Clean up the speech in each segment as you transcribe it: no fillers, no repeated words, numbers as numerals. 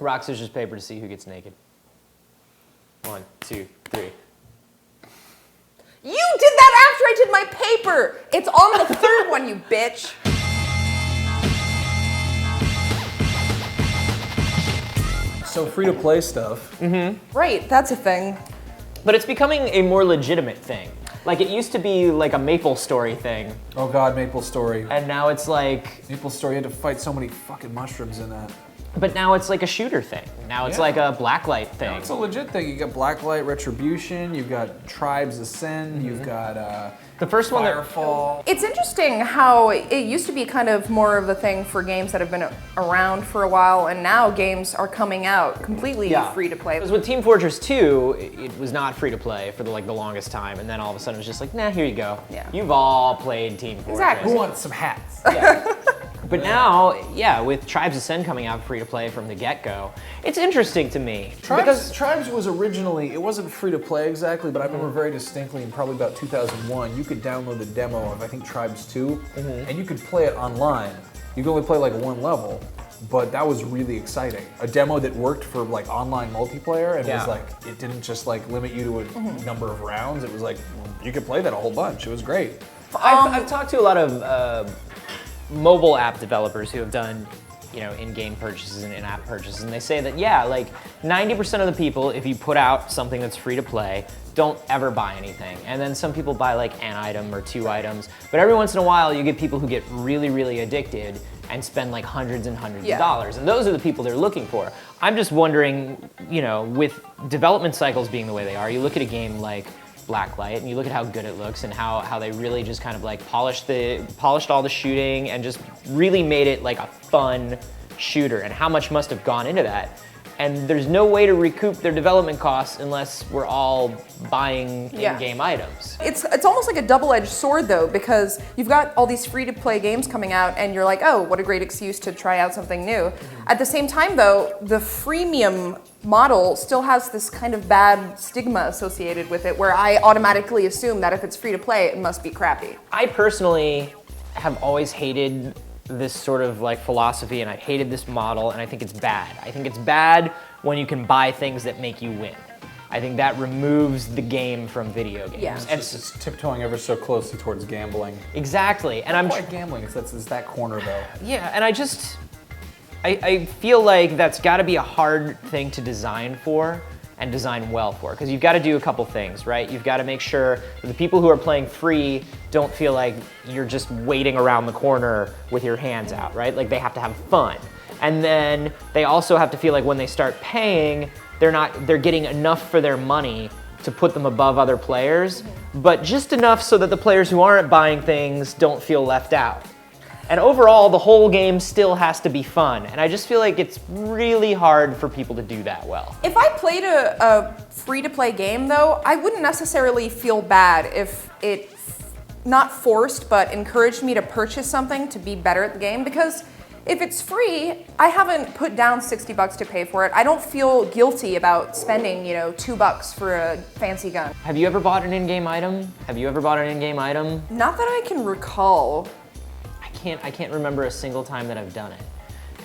Rock, scissors, paper to see who gets naked. 1, 2, 3. You did that after I did my paper! It's on the third one, you bitch! So free-to-play stuff. Right, that's a thing. But it's becoming a more legitimate thing. Like, it used to be like a MapleStory thing, Oh god, MapleStory. and now it's like, MapleStory, you had to fight so many fucking mushrooms in that. but now it's like a shooter thing. Now it's Yeah. like a blacklight thing. It's a legit thing. You got Blacklight Retribution, you've got Tribes Ascend, you've got The first one that, Firefall. It's interesting how it used to be kind of more of a thing for games that have been around for a while, and now games are coming out completely free to play. Because with Team Fortress 2, it was not free to play for the longest time, and then all of a sudden it was just like, nah, here you go. Yeah. You've all played Team Fortress. Exactly. Who wants some hats? But now, yeah, with Tribes Ascend coming out free to play from the get-go, it's interesting to me. Tribes was originally, it wasn't free to play exactly, but I remember very distinctly in probably about 2001, you could download the demo of, I think, Tribes 2, and you could play it online. You could only play like one level, but that was really exciting. A demo that worked for like online multiplayer and was like, it didn't just like limit you to a number of rounds, it was like, you could play that a whole bunch, it was great. I've talked to a lot of mobile app developers who have done, you know, in-game purchases and in-app purchases, and they say that, yeah, like 90% of the people, if you put out something that's free to play, don't ever buy anything. And then some people buy like an item or 2 items, but every once in a while you get people who get really, really addicted and spend like hundreds and hundreds of dollars, and those are the people they're looking for. I'm just wondering, you know, with development cycles being the way they are, you look at a game like Blacklight and you look at how good it looks and how they really just kind of like polished all the shooting and just really made it like a fun shooter, and how much must have gone into that. And there's no way to recoup their development costs unless we're all buying in-game items. It's almost like a double-edged sword though, because you've got all these free-to-play games coming out and you're like, oh, what a great excuse to try out something new. At the same time though, the freemium model still has this kind of bad stigma associated with it, where I automatically assume that if it's free to play, it must be crappy. I personally have always hated this sort of like philosophy, and I hated this model, and I think it's bad. I think it's bad when you can buy things that make you win. I think that removes the game from video games. Yeah. And It's tiptoeing ever so closely towards gambling. exactly, and I'm Quite gambling, it's that corner though. yeah, and I feel like that's got to be a hard thing to design for and design well for, because you've got to do a couple things, right? You've got to make sure that the people who are playing free don't feel like you're just waiting around the corner with your hands out, right? Like, they have to have fun. And then they also have to feel like when they start paying, they're getting enough for their money to put them above other players, but just enough so that the players who aren't buying things don't feel left out. And overall, the whole game still has to be fun. And I just feel like it's really hard for people to do that well. If I played a free-to-play game though, I wouldn't necessarily feel bad if it not forced, but encouraged me to purchase something to be better at the game, because if it's free, I haven't put down $60 to pay for it. I don't feel guilty about spending, you know, $2 for a fancy gun. Have you ever bought an in-game item? Have you ever bought an in-game item? Not that I can recall. I can't remember a single time that I've done it.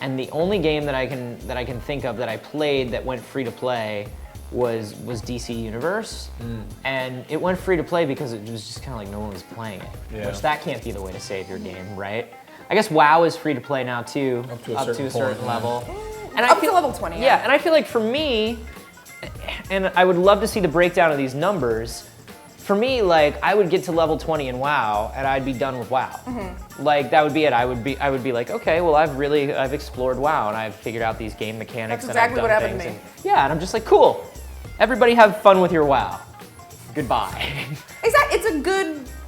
And the only game that I can think of that I played that went free to play was DC Universe. And it went free to play because it was just kind of like no one was playing it. Yeah. Which that can't be the way to save your game, right? I guess WoW is free to play now too, Up to a certain point, level. And Up to level 20. Yeah, and I feel like for me, and I would love to see the breakdown of these numbers. For me, like, I would get to level 20 in WoW and I'd be done with WoW. Like, that would be it. I would be like, okay, well, I've explored WoW and I've figured out these game mechanics. That's exactly and I've what done happened things. to me. Yeah, and I'm just like, cool. Everybody have fun with your WoW. Goodbye. Exactly.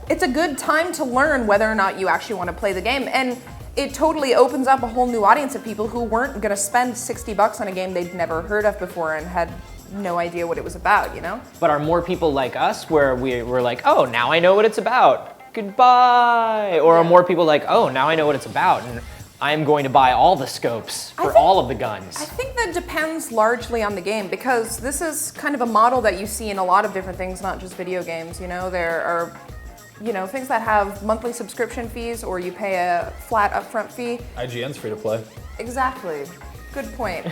It's a good time to learn whether or not you actually want to play the game, and it totally opens up a whole new audience of people who weren't going to spend $60 on a game they'd never heard of before and had no idea what it was about, you know? But are more people like us where we're like, oh, now I know what it's about. Goodbye. Or are more people like, oh, now I know what it's about and I'm going to buy all the scopes for all of the guns? I think that depends largely on the game, because this is kind of a model that you see in a lot of different things, not just video games, you know? There are, you know, things that have monthly subscription fees or you pay a flat upfront fee. IGN's free to play. Exactly. Good point.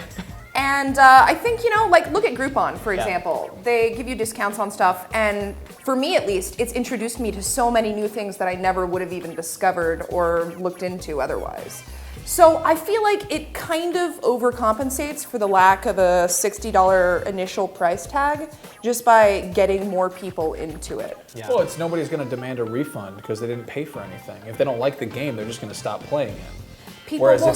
And I think, like look at Groupon, for Yeah. example. They give you discounts on stuff, and for me at least, it's introduced me to so many new things that I never would have even discovered or looked into otherwise. So I feel like it kind of overcompensates for the lack of a $60 initial price tag just by getting more people into it. Yeah. Well, it's nobody's going to demand a refund because they didn't pay for anything. If they don't like the game, they're just going to stop playing it. People Whereas will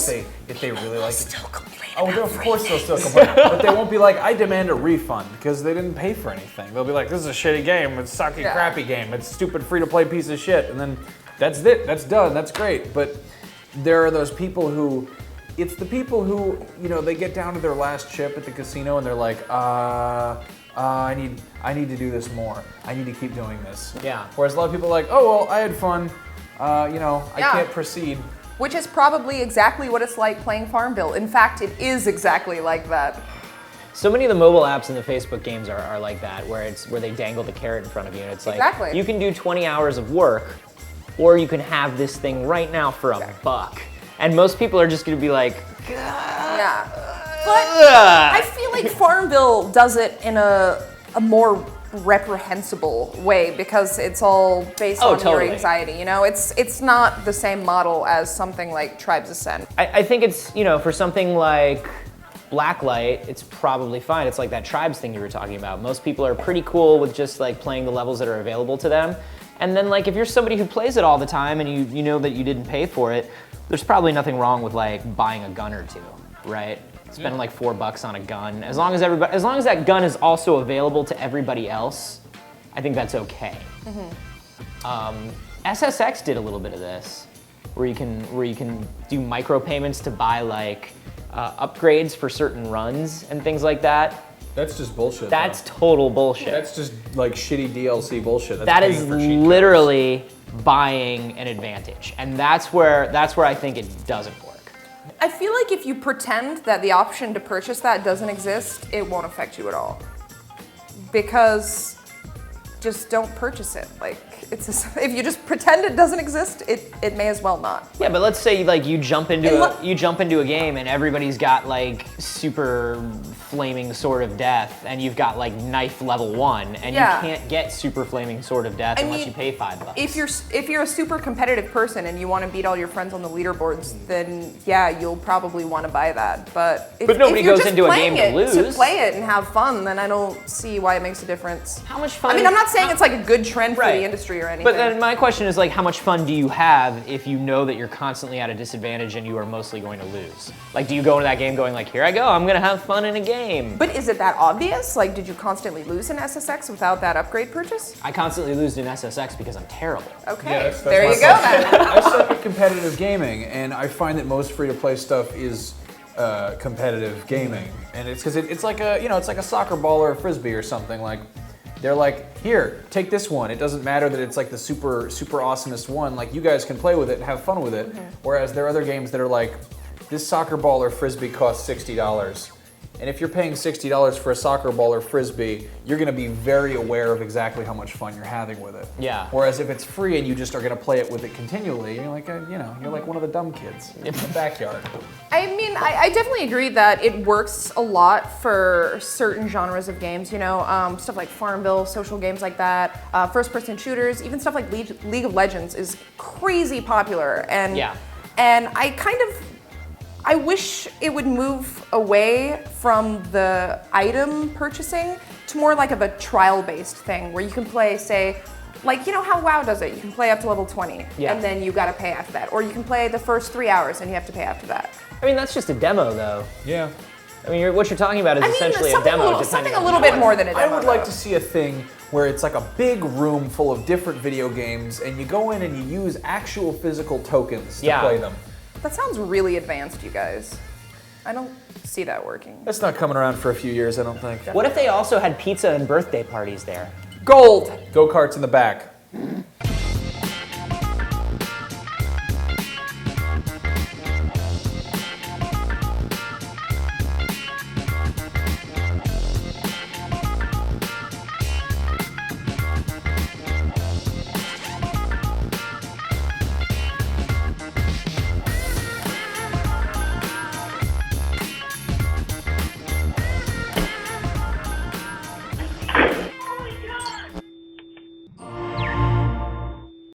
if they really like it, still complain oh, about of course they'll still complain, but they won't be like, I demand a refund because they didn't pay for anything. They'll be like, this is a shitty game, it's a sucky, Yeah. crappy game, it's a stupid free-to-play piece of shit, and then that's it, that's done, that's great. But there are those people who, it's the people who, they get down to their last chip at the casino and they're like, I need to do this more. I need to keep doing this. Yeah. Whereas a lot of people are like, oh well, I had fun. I Yeah. can't proceed. Which is probably exactly what it's like playing Farmville. In fact, it is exactly like that. So many of the mobile apps in the Facebook games are like that, where they dangle the carrot in front of you, and it's like Exactly. you can do 20 hours of work, or you can have this thing right now for $1. And most people are just going to be like, Yeah. But I feel like Farmville does it in a more reprehensible way because it's all based on totally. your anxiety. It's not the same model as something like Tribes Ascend. I think it's, for something like Blacklight, it's probably fine. It's like that Tribes thing you were talking about. Most people are pretty cool with just like playing the levels that are available to them. And then like if you're somebody who plays it all the time and you know that you didn't pay for it, there's probably nothing wrong with like buying a gun or two, right? Spending like $4 on a gun. As long as that gun is also available to everybody else, I think that's okay. SSX did a little bit of this, where you can do micropayments to buy like upgrades for certain runs and things like that. That's just bullshit. That's total bullshit. That's just like shitty DLC bullshit. That's That paying is for cheat codes. literally buying an advantage, and that's where I think it doesn't work. I feel like if you pretend that the option to purchase that doesn't exist, it won't affect you at all. Because just don't purchase it. Like if you just pretend it doesn't exist, it may as well not. Yeah, but let's say like you jump into a game and everybody's got like super flaming sword of death, and you've got like knife level 1, and Yeah. you can't get super flaming sword of death unless you pay $5. If you're a super competitive person and you want to beat all your friends on the leaderboards, then yeah, you'll probably want to buy that. But if nobody if you're goes just into a playing game to it lose. play it and have fun, then I don't see why it makes a difference. How much fun? I mean, I'm not saying it's like a good trend for Right. the industry or anything. But then my question is like, how much fun do you have if you know that you're constantly at a disadvantage and you are mostly going to lose? Like, do you go into that game going like, here I go, I'm gonna have fun in a game? But is it that obvious? Like, did you constantly lose in SSX without that upgrade purchase? I constantly lose in SSX because I'm terrible. Okay, Yeah, that's there my you go question. then. I suck at competitive gaming, and I find that most free-to-play stuff is competitive gaming, and it's because it's like a soccer ball or a frisbee or something. Like they're like, here, take this one. It doesn't matter that it's like the super awesomest one. Like you guys can play with it and have fun with it. Whereas there are other games that are like, this soccer ball or frisbee costs $60. And if you're paying $60 for a soccer ball or frisbee, you're going to be very aware of exactly how much fun you're having with it. Yeah. Whereas if it's free and you just are going to play it with it continually, you're like, you're like one of the dumb kids in the backyard. I mean, I definitely agree that it works a lot for certain genres of games, stuff like Farmville, social games like that, first-person shooters, even stuff like League of Legends is crazy popular. And, Yeah. and I wish it would move away from the item purchasing to more like of a trial-based thing where you can play, say, like, how WoW does it. You can play up to level 20, Yeah. and then you gotta pay after that. Or you can play the first 3 hours and you have to pay after that. I mean, that's just a demo though. Yeah. I mean, what you're talking about is essentially a something demo. a little, depending something a on little the bit more than a I demo. would like though. to see a thing where it's like a big room full of different video games, and you go in and you use actual physical tokens to Yeah. play them. That sounds really advanced, you guys. I don't see that working. That's not coming around for a few years, I don't think. What if they also had pizza and birthday parties there? Gold. Go-karts in the back.